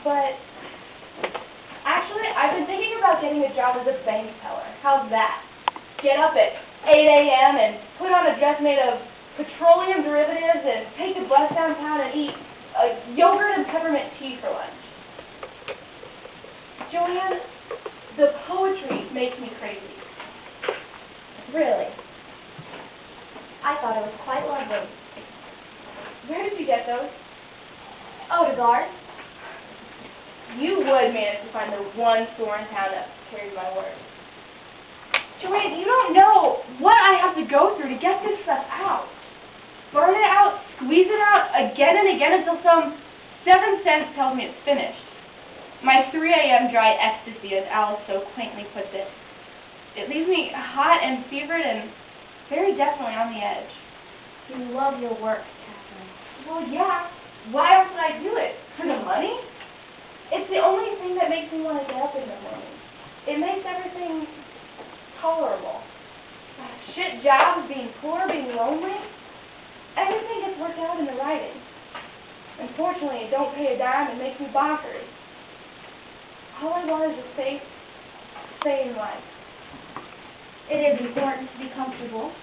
But actually, I've been thinking about getting a job as a bank teller. How's that? Get up at 8 a.m. and put on a dress made of petroleum derivatives and take the bus downtown and eat yogurt and peppermint tea for lunch. Joanne, the poetry makes me crazy. Really? I thought it was quite lovely. Where did you get those? Oh, to guard? You would manage to find the one store in town that carries my work. Joanne, you don't know what I have to go through to get this stuff out. Burn it out, squeeze it out again and again until some 7 cents tells me it's finished. My 3 a.m. dry ecstasy, as Alice so quaintly puts it. It leaves me hot and fevered and very definitely on the edge. You love your work, Catherine. Well, yeah. Why else would I do it? For the money? It's the only thing that makes me want to get up in the morning. It makes everything tolerable. Shit jobs, being poor, being lonely. Everything gets worked out in the writing. Unfortunately, it don't pay a dime and makes me bonkers. All I want is a safe, sane life. It is important to be comfortable.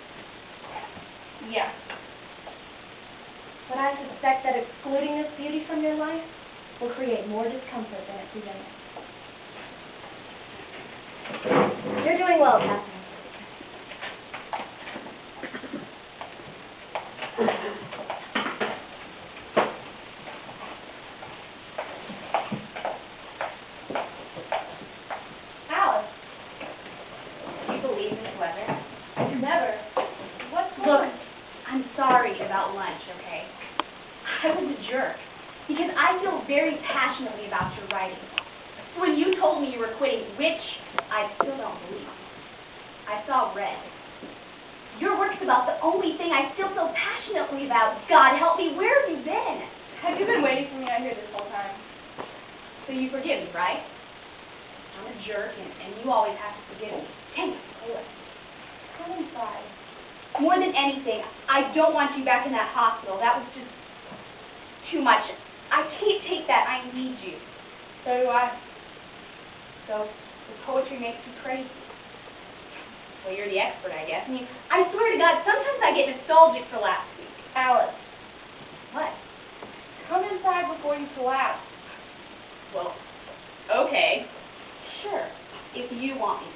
Yeah. But I suspect that excluding this beauty from your life will create more discomfort than it presents. You're doing well, Catherine. Alice, do you believe this weather? Never. What's Look, I'm sorry about lunch, okay? I was a jerk because I feel very passionately about your writing. When you told me you were quitting, which I still don't believe, I saw red. Your work's about the only thing I still feel passionately about. God help me, where have you been? Have you been waiting for me out here this whole time? So you forgive me, right? I'm a jerk, and you always have to forgive me. Take it, toilet. Come inside. More than anything, I don't want you back in that hospital. That was just too much. I can't take that. I need you. So do I. So, the poetry makes you crazy. Well, you're the expert, I guess. I mean, I swear to God, sometimes I get nostalgic for last week. Alice, What? come inside before you collapse. Well, okay. Sure, if you want me to.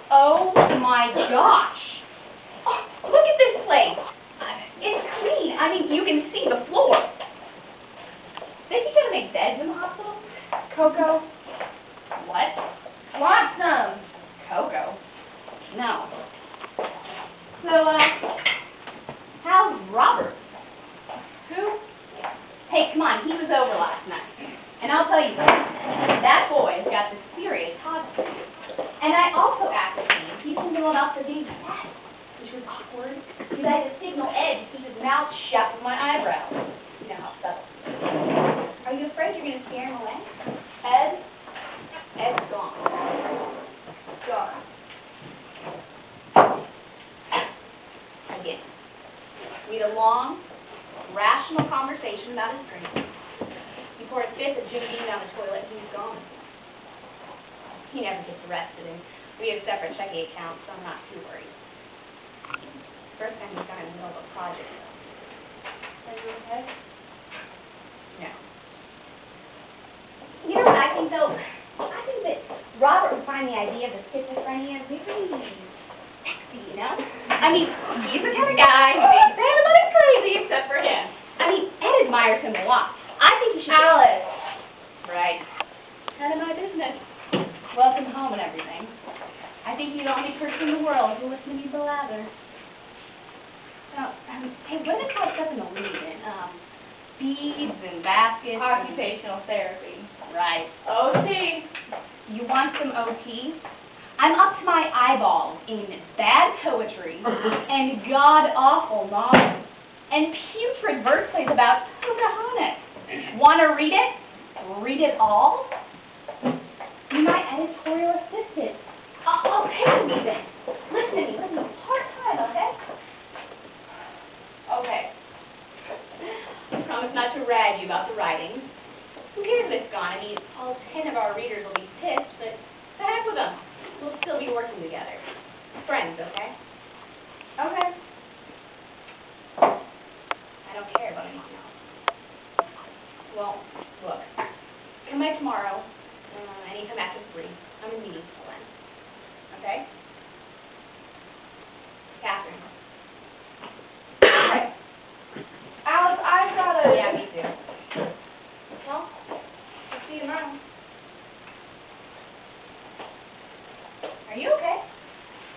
Oh my gosh! Oh, look at this place! It's clean. I mean, you can see the floor. Think you're gonna make beds in the hospital? Cocoa, What? want some? Cocoa? No. So, how's Robert? Who? Hey, come on, he was over last night. And I'll tell you something, that boy's got the serious hospital. And I also ascertained he's been going off the beaten path, which was awkward, because I had a signal edge to keep his mouth shut with my eyebrows. You know how subtle. Are you afraid you're going to scare him away? Ed's gone. Gone. Again. We had a long, rational conversation about his drink. He poured a fifth of Jimmy Dean down the toilet and he's gone. He never gets arrested, and we have separate checking accounts, so I'm not too worried. First time he's gone in the middle of a project, though. Are you okay? No. You know what I think, though? I think that Robert would find the idea of the schizophrenia really sexy, you know? I mean, he's the kind of guy who thinks everybody's crazy except for him. I mean, Ed admires him a lot. I think you should... Alice! Right. None of my business. Welcome home and everything. I think you're the only person in the world who listen to me blather. Hey, what do they call stuff in the lead? Beads and baskets. Occupational therapy. Right. OT. You want some OT? I'm up to my eyeballs in bad poetry and god-awful novels and putrid verse plays about Pocahontas. Want to read it? Read it all? Be my editorial assistant. I'll pay you then. Listen, working together. Friends, okay? Okay. I don't care about anything else. Well, look, come by tomorrow, anytime after 3. I'm in meetings till then. Okay? Catherine. Okay. Alex, I've got to... Yeah, me too. Well, I'll see you tomorrow. Are you okay?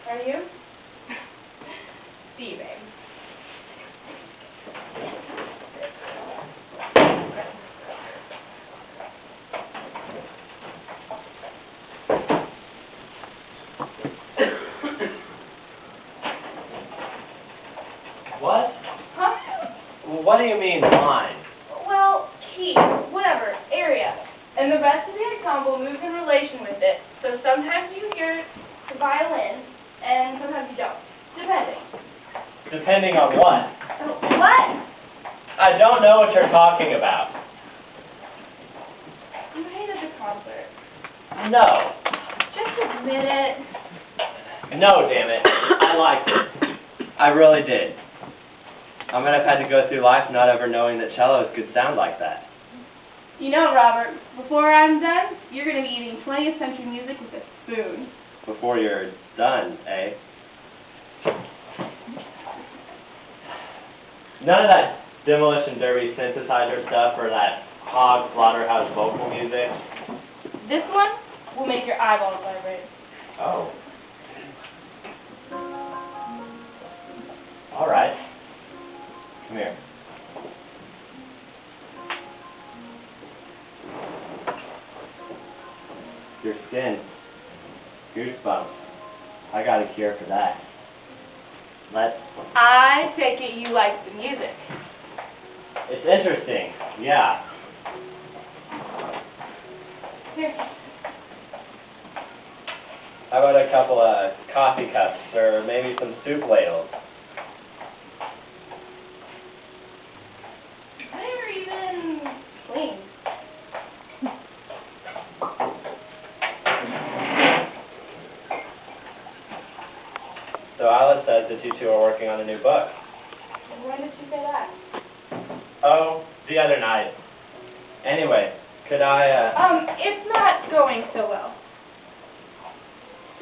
Are you? See you, babe. What? Huh? What do you mean, mine? Well, key, whatever, area. And the rest of the ensemble moves in relation with it. So sometimes you hear the violin, and sometimes you don't. Depending. Depending on what? What? I don't know what you're talking about. You hated the concert. No. Just admit it. No, damn it. I liked it. I really did. I might have had to go through life not ever knowing that cellos could sound like that. You know, Robert, before I'm done, you're going to be eating 20th century music with a spoon. Before you're done, eh? None of that Demolition Derby synthesizer stuff or that hog slaughterhouse vocal music. This one will make your eyeballs vibrate. Oh. All right. Come here. Your skin. Goosebumps. I got a cure for that. Let's... I take it you like the music. It's interesting. Yeah. Here. How about a couple of coffee cups or maybe some soup ladles? They're even clean. So Alice says that you two are working on a new book. When did she say that? Oh, the other night. Anyway, could I, It's not going so well.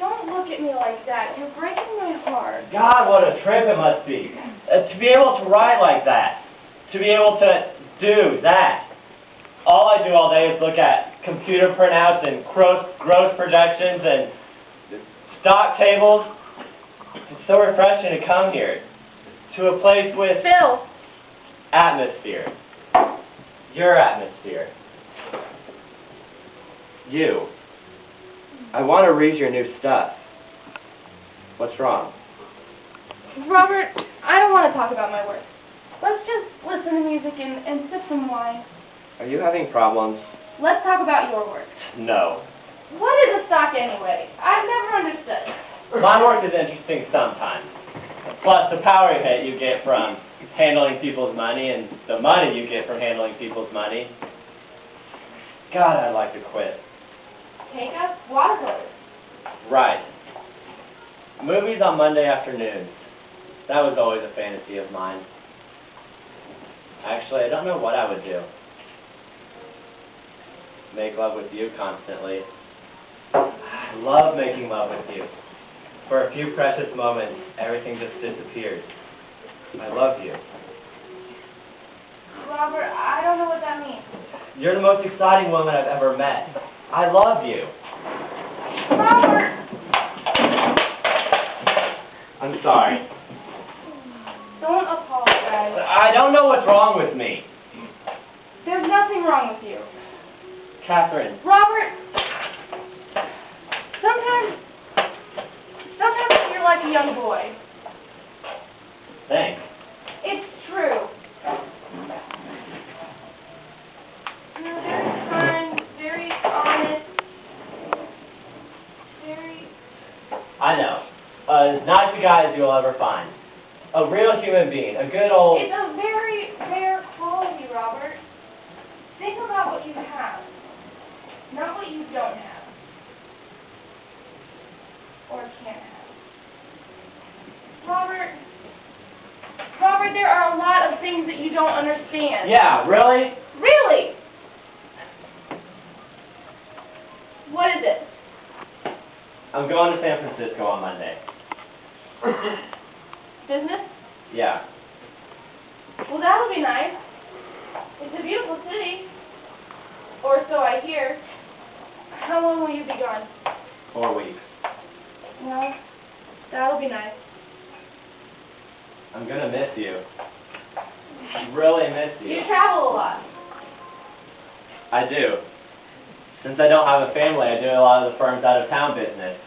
Don't look at me like that. You're breaking my heart. God, what a trip it must be. To be able to write like that. To be able to do that. All I do all day is look at computer printouts and gross projections and stock tables. It's so refreshing to come here. To a place with Phil! atmosphere. Your atmosphere. You. I want to read your new stuff. What's wrong? Robert, I don't want to talk about my work. Let's just listen to music and sip some wine. Are you having problems? Let's talk about your work. No. What is a stock anyway? I've never understood. My work is interesting sometimes. Plus the power hit you get from handling people's money and the money you get from handling people's money. God, I'd like to quit. Take us watercolors. Right. Movies on Monday afternoons. That was always a fantasy of mine. Actually, I don't know what I would do. Make love with you constantly. I love making love with you. For a few precious moments, everything just disappears. I love you. Robert, I don't know what that means. You're the most exciting woman I've ever met. I love you. Robert! I'm sorry. Don't apologize. I don't know what's wrong with me. There's nothing wrong with you. Catherine. Robert, sometimes you're like a young boy. Thanks. It's true. You're very kind, very honest, very... I know. As nice a guy as you'll ever find. A real human being. A good old... It's a very rare quality, Robert. Think about what you have, not what you don't have. or can't have. Robert, there are a lot of things that you don't understand. Yeah, really? Really? What is it? I'm going to San Francisco on Monday. Business? Yeah. Well, that'll be nice. It's a beautiful city. Or so I hear. How long will you be gone? 4 weeks. Well, that'll be nice. I'm gonna miss you. Really miss you. You travel a lot. I do. Since I don't have a family, I do a lot of the firm's out-of-town business.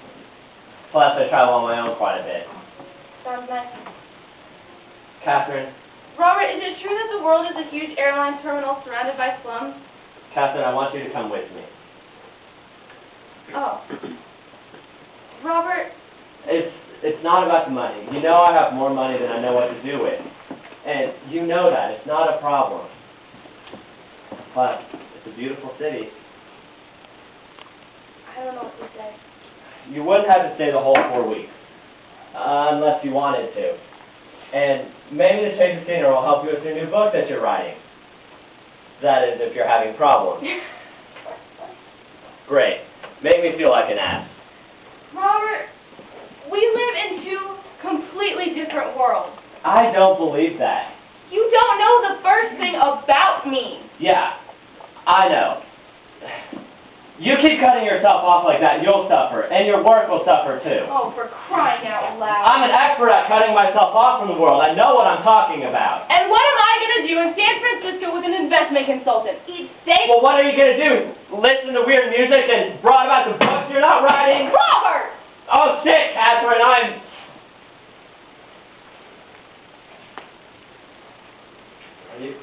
Plus, I travel on my own quite a bit. Sounds nice. Catherine, Robert, is it true that the world is a huge airline terminal surrounded by slums? Catherine, I want you to come with me. Oh. Robert, It's not about the money. You know I have more money than I know what to do with. And you know that. It's not a problem. But it's a beautiful city. I don't know what to say. You wouldn't have to stay the whole 4 weeks. Unless you wanted to. And maybe the change of scenery will help you with your new book that you're writing. That is, if you're having problems. Great. Make me feel like an ass. Robert, we live in two completely different worlds. I don't believe that. You don't know the first thing about me. Yeah, I know. You keep cutting yourself off like that, you'll suffer, and your work will suffer too. Oh, for crying out loud. I'm an expert at cutting myself off from the world. I know what I'm talking about. And what am I going to do in San Francisco with an investment consultant? Eat steak? Well, what are you going to do? Listen to weird music and brag about the books you're not writing? Robert! Oh, shit, Catherine, Are you...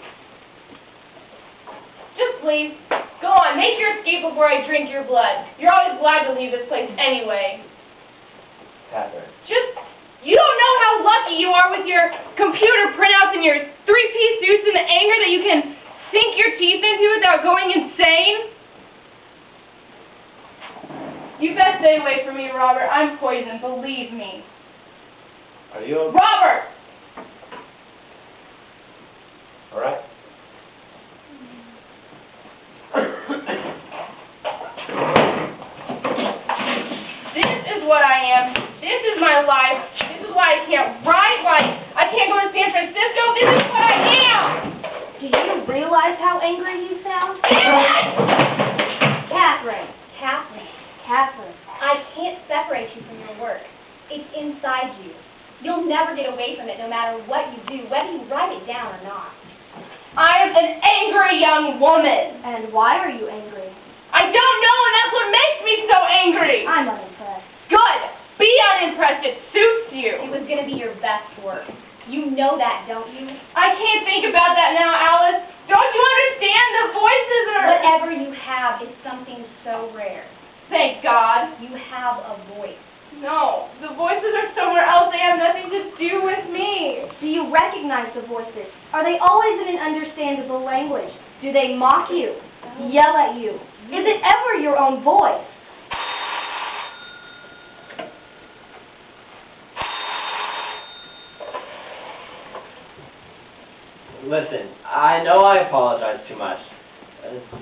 Just leave. Go on, make your escape before I drink your blood. You're always glad to leave this place anyway. Catherine. You don't know how lucky you are with your computer printouts and your three-piece suits and the anger that you can sink your teeth into without going insane. You best stay away from me, Robert. I'm poison, believe me. Are you okay? Robert! All right. This is what I am. This is my life. This is why I can't write, why I can't go to San Francisco. This is what I am! Do you realize how angry you sound? Catherine, I can't separate you from your work. It's inside you. You'll never get away from it no matter what you do, whether you write it down or not. I am an angry young woman. and why are you angry? I don't know, and that's what makes me so angry. I'm unimpressed. Good. Be unimpressed. It suits It you. was going to be your best work. You know that, don't you? I can't think about that now, Alice. Don't you understand? The voices are... Whatever you have is something so rare. Thank God. You have a voice. No, the voices are somewhere else. They have nothing to do with me. Do you recognize the voices? Are they always in an understandable language? Do they mock you? Yell at you? Is it ever your own voice? Listen, I know I apologize too much.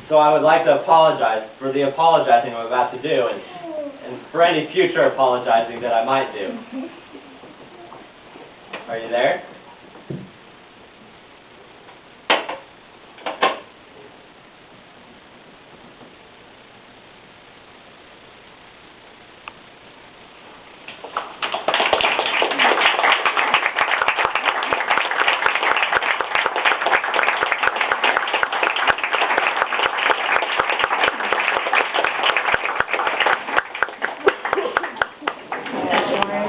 So I would like to apologize for the apologizing I'm about to do and for any future apologizing that I might do. Are you there?